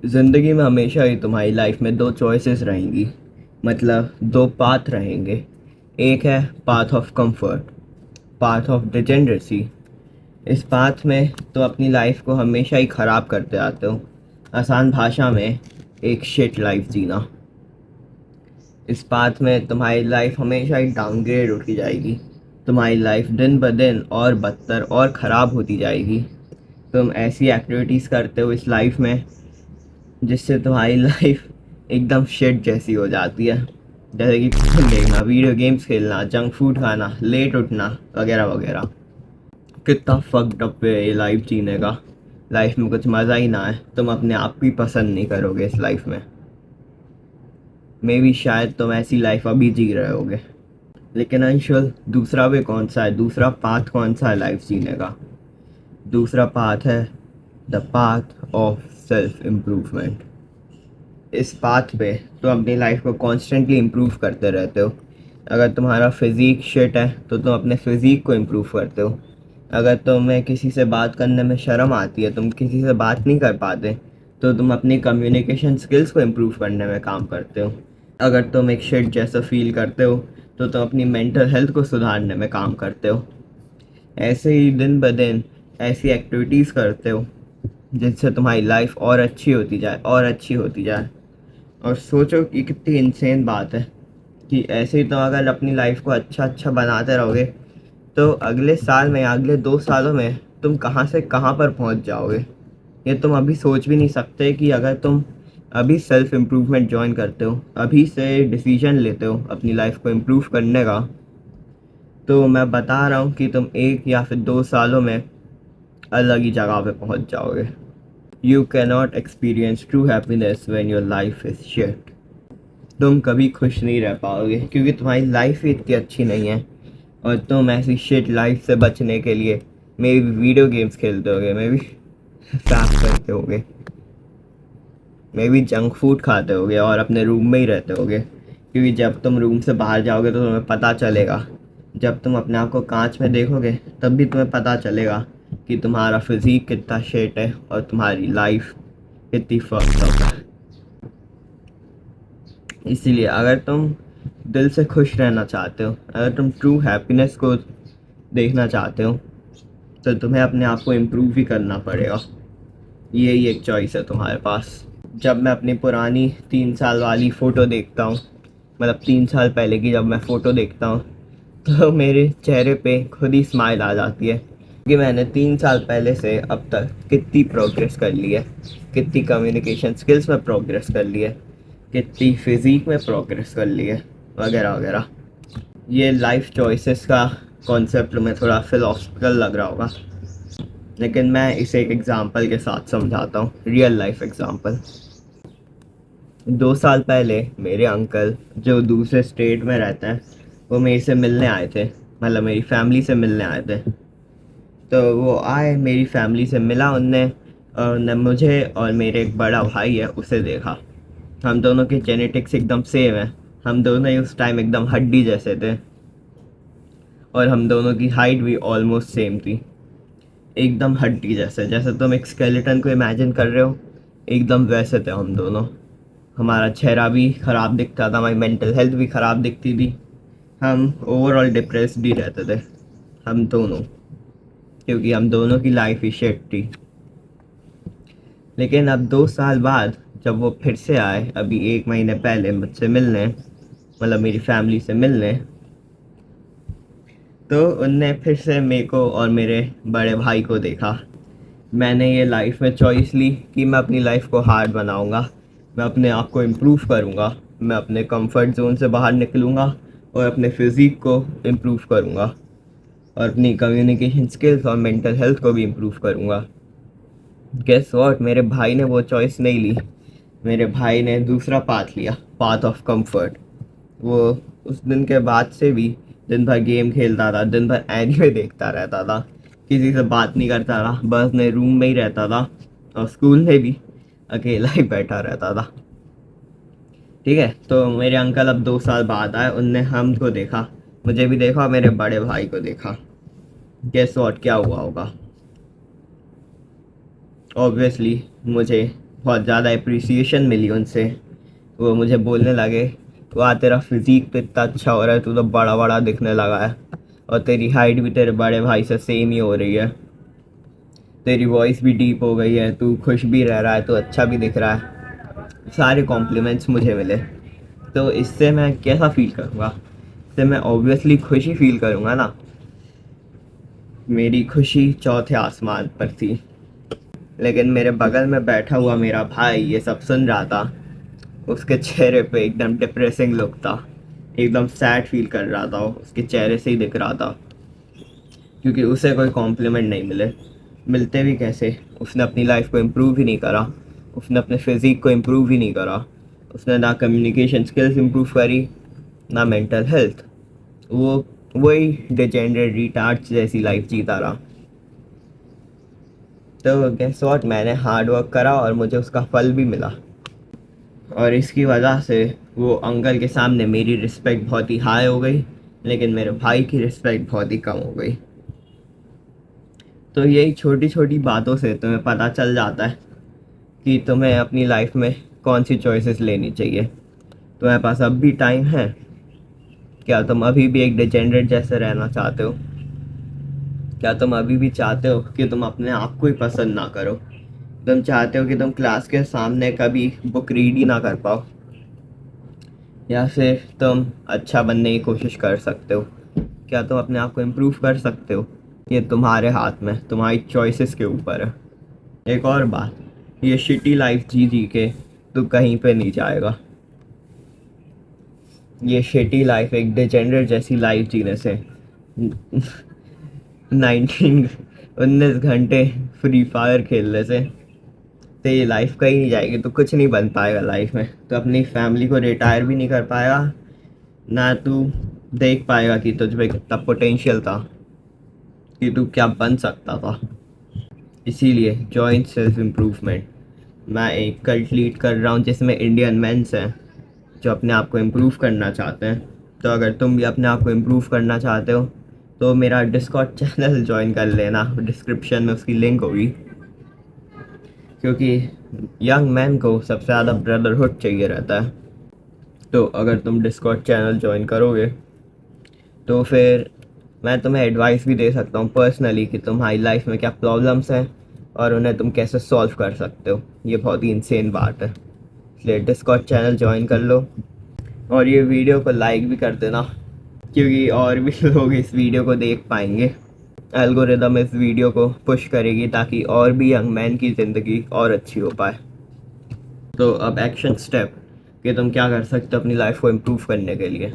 ज़िंदगी में हमेशा ही तुम्हारी लाइफ में दो चॉइसेस रहेंगी, मतलब दो पाथ रहेंगे। एक है path of comfort, path of degeneracy. इस पाथ में तो अपनी लाइफ को हमेशा ही ख़राब करते आते हो। आसान भाषा में एक शिट लाइफ जीना। इस पाथ में तुम्हारी लाइफ हमेशा ही डाउनग्रेड होती जाएगी। तुम्हारी लाइफ दिन ब दिन और बदतर और ख़राब होती जाएगी। तुम ऐसी एक्टिविटीज़ करते हो इस लाइफ में जिससे तुम्हारी लाइफ एकदम शिट जैसी हो जाती है। जैसे कि फ़ोन देखना, वीडियो गेम्स खेलना, जंक फूड खाना, लेट उठना वगैरह वगैरह। कितना फक्ड अप है ये लाइफ जीने का। लाइफ में कुछ मज़ा ही ना है, तुम अपने आप भी पसंद नहीं करोगे इस लाइफ में। मे भी शायद तुम ऐसी लाइफ अभी जी रहे होगे। लेकिन अंशुल, दूसरा वे कौन सा है? दूसरा पाथ कौन सा है लाइफ जीने का? दूसरा पाथ है the path of self improvement. इस पाथ पे तुम अपनी लाइफ को कॉन्स्टेंटली इम्प्रूव करते रहते हो। अगर तुम्हारा फिज़ीक शिट है तो तुम अपने फिज़ीक को इम्प्रूव करते हो। अगर तुम्हें किसी से बात करने में शर्म आती है, तुम किसी से बात नहीं कर पाते, तो तुम अपनी कम्युनिकेशन स्किल्स को इम्प्रूव करने में काम करते हो। अगर तुम एक शिट जैसा फील करते हो तो तुम अपनी मेंटल हेल्थ को सुधारने में काम करते हो। ऐसे ही दिन ब दिन ऐसी एक्टिविटीज़ करते हो जिससे तुम्हारी लाइफ और अच्छी होती जाए और अच्छी होती जाए। और सोचो कि कितनी इंसेन बात है कि ऐसे ही तो अगर अपनी लाइफ को अच्छा अच्छा बनाते रहोगे तो अगले साल में या अगले 2 सालों में तुम कहाँ से कहाँ पर पहुँच जाओगे। ये तुम अभी सोच भी नहीं सकते कि अगर तुम अभी सेल्फ इम्प्रूवमेंट ज्वाइन करते हो, अभी से डिसीजन लेते हो अपनी लाइफ को इम्प्रूव करने का, तो मैं बता रहा हूँ कि तुम 1 या फिर 2 सालों में अलग ही जगह पे पहुँच जाओगे। You cannot experience true happiness when your life is shit. तुम कभी खुश नहीं रह पाओगे क्योंकि तुम्हारी लाइफ ही इतनी अच्छी नहीं है। और तुम ऐसी शिट लाइफ से बचने के लिए मे भी वीडियो गेम्स खेलते होगे, मे भी फैप करते होगे, मे भी जंक फूड खाते होगे और अपने रूम में ही रहते होगे। क्योंकि जब तुम रूम से बाहर जाओगे तो तुम्हें पता चलेगा, जब तुम अपने आप को कांच में देखोगे तब भी तुम्हें पता चलेगा कि तुम्हारा फिज़ीक कितना शिट है और तुम्हारी लाइफ कितनी फक्ड अप है। इसीलिए अगर तुम दिल से खुश रहना चाहते हो, अगर तुम ट्रू हैप्पीनेस को देखना चाहते हो, तो तुम्हें अपने आप को इम्प्रूव भी करना पड़ेगा। यही एक चॉइस है तुम्हारे पास। जब मैं अपनी पुरानी 3 साल वाली फ़ोटो देखता हूँ, मतलब 3 साल पहले की जब मैं फ़ोटो देखता हूँ, तो मेरे चेहरे पे खुद ही स्माइल आ जाती है कि मैंने 3 साल पहले से अब तक कितनी प्रोग्रेस कर ली है, कितनी कम्युनिकेशन स्किल्स में प्रोग्रेस कर ली है, कितनी फिज़ीक में प्रोग्रेस कर ली है, वगैरह वगैरह। ये लाइफ चॉइसेस का कॉन्सेप्ट में थोड़ा फिलोसफिकल लग रहा होगा, लेकिन मैं इसे एक एग्ज़ाम्पल के साथ समझाता हूँ, रियल लाइफ एग्ज़ाम्पल। 2 साल पहले मेरे अंकल जो दूसरे स्टेट में रहते हैं, वो मेरे से मिलने आए थे, मतलब मेरी फैमिली से मिलने आए थे। तो वो आए, मेरी फैमिली से मिला उनने, और उनने मुझे और मेरे एक बड़ा भाई है उसे देखा। हम दोनों के जेनेटिक्स एकदम सेम है, हम दोनों ही उस टाइम एकदम हड्डी जैसे थे, और हम दोनों की हाइट भी ऑलमोस्ट सेम थी, एकदम हड्डी जैसे। जैसे तुम एक स्केलेटन को इमेजिन कर रहे हो, एकदम वैसे थे हम दोनों। हमारा चेहरा भी ख़राब दिखता था, हमारी मेंटल हेल्थ भी ख़राब दिखती थी, हम ओवरऑल डिप्रेस्ड ही रहते थे हम दोनों, क्योंकि हम दोनों की लाइफ ही शिट थी। लेकिन अब 2 साल बाद जब वो फिर से आए, अभी 1 महीने पहले मुझसे मिलने, मतलब मेरी फैमिली से मिलने, तो उनने फिर से मेरे को और मेरे बड़े भाई को देखा। मैंने ये लाइफ में चॉइस ली कि मैं अपनी लाइफ को हार्ड बनाऊंगा, मैं अपने आप को इम्प्रूव करूंगा, मैं अपने कंफर्ट जोन से बाहर निकलूंगा और अपने फिज़ीक को इम्प्रूव करूंगा और अपनी कम्युनिकेशन स्किल्स और मेंटल हेल्थ को भी इम्प्रूव करूंगा। गेस व्हाट, मेरे भाई ने वो चॉइस नहीं ली। मेरे भाई ने दूसरा पाथ लिया, पाथ ऑफ कंफर्ट। वो उस दिन के बाद से भी दिन भर गेम खेलता था, दिन भर एनिमे देखता रहता था, किसी से बात नहीं करता था, बस अपने रूम में ही रहता था, और स्कूल में भी अकेला ही बैठा रहता था। ठीक है, तो मेरे अंकल अब 2 साल बाद आए, उनने हमको देखा, मुझे भी देखा और मेरे बड़े भाई को देखा। गेस व्हाट क्या हुआ होगा? ऑब्वियसली मुझे बहुत ज़्यादा अप्रिसिएशन मिली उनसे। वो मुझे बोलने लगे, वाह तेरा फिज़ीक तो इतना अच्छा हो रहा है, तू तो बड़ा बड़ा दिखने लगा है, और तेरी हाइट भी तेरे बड़े भाई से सेम ही हो रही है, तेरी वॉइस भी डीप हो गई है, तू खुश भी रह रहा है, तू अच्छा भी दिख रहा है। सारे कॉम्प्लीमेंट्स मुझे मिले। तो इससे मैं कैसा फील करूँगा? इससे मैं ऑब्वियसली खुशी फील करूँगा ना। मेरी खुशी चौथे आसमान पर थी, लेकिन मेरे बगल में बैठा हुआ मेरा भाई ये सब सुन रहा था। उसके चेहरे पे एकदम डिप्रेसिंग लुक था, एकदम सैड फील कर रहा था, उसके चेहरे से ही दिख रहा था, क्योंकि उसे कोई कॉम्प्लीमेंट नहीं मिले। मिलते भी कैसे? उसने अपनी लाइफ को इम्प्रूव ही नहीं करा, उसने अपने फिज़िक को इम्प्रूव ही नहीं करा, उसने ना कम्युनिकेशन स्किल्स इम्प्रूव करी, ना मेंटल हेल्थ। वो वही डिजेनरेट रिटार्ड्स जैसी लाइफ जीता रहा। तो गेस व्हाट, मैंने हार्ड वर्क करा और मुझे उसका फल भी मिला, और इसकी वजह से वो अंकल के सामने मेरी रिस्पेक्ट बहुत ही हाई हो गई, लेकिन मेरे भाई की रिस्पेक्ट बहुत ही कम हो गई। तो यही छोटी छोटी बातों से तुम्हें पता चल जाता है कि तुम्हें अपनी लाइफ में कौन सी चॉइसेस लेनी चाहिए। तुम्हारे पास अब भी टाइम है। क्या तुम अभी भी एक डिजेनरेट जैसे रहना चाहते हो? क्या तुम अभी भी चाहते हो कि तुम अपने आप को ही पसंद ना करो? तुम चाहते हो कि तुम क्लास के सामने कभी बुक रीड ही ना कर पाओ? या फिर तुम अच्छा बनने की कोशिश कर सकते हो? क्या तुम अपने आप को इम्प्रूव कर सकते हो? ये तुम्हारे हाथ में, तुम्हारी चॉइसेस के ऊपर है। एक और बात, ये शिटी लाइफ जी जी के तू कहीं पे नहीं जाएगा। ये शिटी लाइफ, एक डिजेनरेट जैसी लाइफ जीने से 19 घंटे फ्री फायर खेलने से तो ये लाइफ कहीं नहीं जाएगी। तो कुछ नहीं बन पाएगा लाइफ में, तो अपनी फैमिली को रिटायर भी नहीं कर पाएगा, ना तू देख पाएगा कि तुझ में कितना पोटेंशियल था, कि तू क्या बन सकता था। इसीलिए जॉइन सेल्फ इम्प्रूवमेंट। मैं एक कल्ट लीड कर रहा हूँ जिसमें इंडियन मेंस हैं जो अपने आप को इम्प्रूव करना चाहते हैं। तो अगर तुम भी अपने आप को इम्प्रूव करना चाहते हो तो मेरा डिस्कॉर्ड चैनल ज्वाइन कर लेना, डिस्क्रिप्शन में उसकी लिंक होगी। क्योंकि यंग मैन को सबसे ज़्यादा ब्रदरहुड चाहिए रहता है। तो अगर तुम डिस्कॉर्ड चैनल ज्वाइन करोगे तो फिर मैं तुम्हें एडवाइस भी दे सकता हूँ पर्सनली कि तुम्हारी लाइफ में क्या प्रॉब्लम्स हैं और उन्हें तुम कैसे सॉल्व कर सकते हो। ये बहुत ही इंसेन बात है, इसलिए डिस्कॉर्ड चैनल ज्वाइन कर लो और ये वीडियो को लाइक भी कर देना, क्योंकि और भी लोग इस वीडियो को देख पाएंगे। एल्गोरिदम इस वीडियो को पुश करेगी ताकि और भी यंग मैन की ज़िंदगी और अच्छी हो पाए। तो अब एक्शन स्टेप कि तुम क्या कर सकते हो अपनी लाइफ को इम्प्रूव करने के लिए।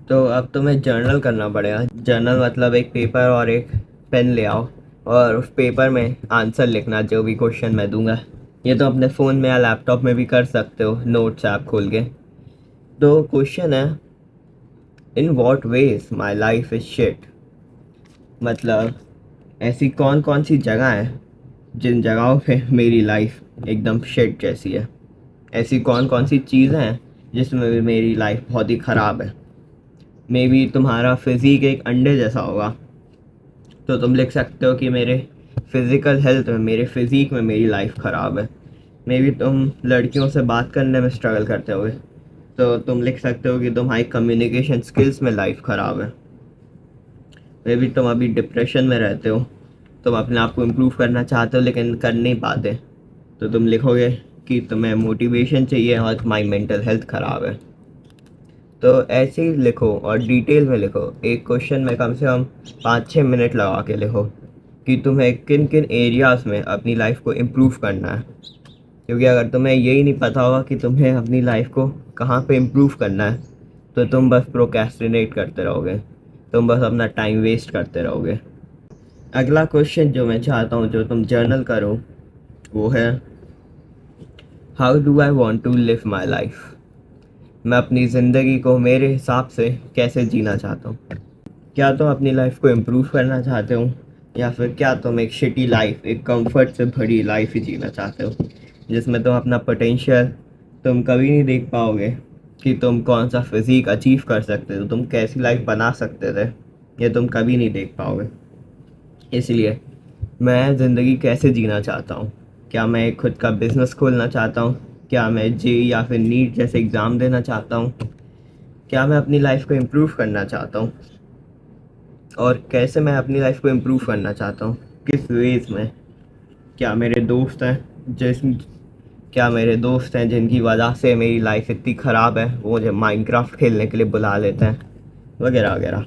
तो अब तुम्हें जर्नल करना पड़ेगा। जर्नल मतलब एक पेपर और एक पेन ले आओ और उस पेपर में आंसर लिखना जो भी क्वेश्चन मैं दूंगा। ये तो अपने फ़ोन में या लैपटॉप में भी कर सकते हो, नोट्स ऐप खोल के। तो क्वेश्चन है, in what veg my life is shit. मतलब ऐसी कौन कौन सी जगह है जिन जगहों पे मेरी लाइफ एकदम शिट जैसी है। ऐसी कौन कौन सी चीज़ें हैं जिसमें मेरी लाइफ बहुत ही ख़राब है। मे बी तुम्हारा फिज़ीक एक अंडे जैसा होगा, तो तुम लिख सकते हो कि मेरे फिज़िकल हेल्थ में, मेरे फिज़ीक में मेरी लाइफ ख़राब है। मे बी तुम लड़कियों से बात करने में स्ट्रगल करते होगे, तो तुम लिख सकते हो कि तुम्हारी कम्युनिकेशन स्किल्स में लाइफ ख़राब है। मे बी तुम अभी डिप्रेशन में रहते हो, तुम अपने आप को इम्प्रूव करना चाहते हो लेकिन कर नहीं पाते, तो तुम लिखोगे कि तुम्हें मोटिवेशन चाहिए और तुम्हारी मेंटल हेल्थ ख़राब है। तो ऐसे ही लिखो और डिटेल में लिखो। एक क्वेश्चन में कम से कम 5-6 मिनट लगा के लिखो कि तुम्हें किन किन एरियाज़ में अपनी लाइफ को इम्प्रूव करना है। क्योंकि अगर तुम्हें यही नहीं पता होगा कि तुम्हें अपनी लाइफ को कहाँ पे इम्प्रूव करना है, तो तुम बस प्रोक्रेस्टिनेट करते रहोगे, तुम बस अपना टाइम वेस्ट करते रहोगे। अगला क्वेश्चन जो मैं चाहता हूँ जो तुम जर्नल करो वो है, how do I want to live my life. मैं अपनी ज़िंदगी को मेरे हिसाब से कैसे जीना चाहता हूँ। क्या तुम अपनी लाइफ को इम्प्रूव करना चाहते हो, या फिर क्या तुम एक शिटी लाइफ, एक कंफर्ट से भरी लाइफ ही जीना चाहते हो जिसमें तुम अपना पोटेंशियल तुम कभी नहीं देख पाओगे कि तुम कौन सा फिज़ीक अचीव कर सकते थे, तुम कैसी लाइफ बना सकते थे, ये तुम कभी नहीं देख पाओगे। इसलिए मैं ज़िंदगी कैसे जीना चाहता हूँ, क्या मैं एक खुद का बिजनेस खोलना चाहता हूँ? क्या मैं जे या फिर नीट जैसे एग्ज़ाम देना चाहता हूँ? क्या मैं अपनी लाइफ को इम्प्रूव करना चाहता हूँ? और कैसे मैं अपनी लाइफ को इम्प्रूव करना चाहता हूँ, किस वेज में? क्या मेरे दोस्त हैं क्या मेरे दोस्त हैं जिनकी वजह से मेरी लाइफ इतनी ख़राब है, वो मुझे माइनक्राफ्ट खेलने के लिए बुला लेते हैं, वगैरह वगैरह।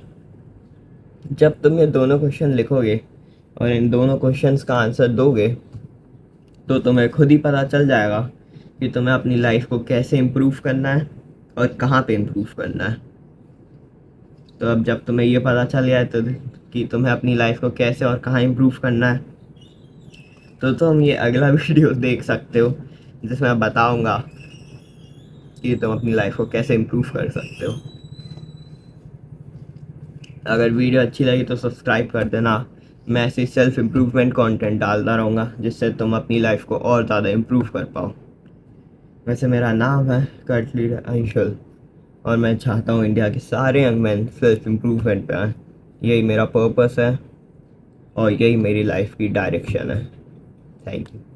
जब तुम ये दोनों क्वेश्चन लिखोगे और इन दोनों क्वेश्चंस का आंसर दोगे तो तुम्हें खुद ही पता चल जाएगा कि तुम्हें अपनी लाइफ को कैसे इम्प्रूव करना है और कहाँ पे इम्प्रूव करना है। तो अब जब तुम्हें ये पता चल गया है तो कि तुम्हें अपनी लाइफ को कैसे और कहाँ इम्प्रूव करना है, तो तुम ये अगला वीडियो देख सकते हो जिसमें मैं बताऊंगा कि तुम अपनी लाइफ को कैसे इम्प्रूव कर सकते हो। अगर वीडियो अच्छी लगी तो सब्सक्राइब कर देना। मैं ऐसे सेल्फ इम्प्रूवमेंट कंटेंट डालता रहूँगा जिससे तुम अपनी लाइफ को और ज़्यादा इम्प्रूव कर पाओ। वैसे मेरा नाम है कट लीडर अंशुल और मैं चाहता हूँ इंडिया के सारे यंग मैन सेल्फ इम्प्रूवमेंट पे आएँ। यही मेरा पर्पस है और यही मेरी लाइफ की डायरेक्शन है। Thank you.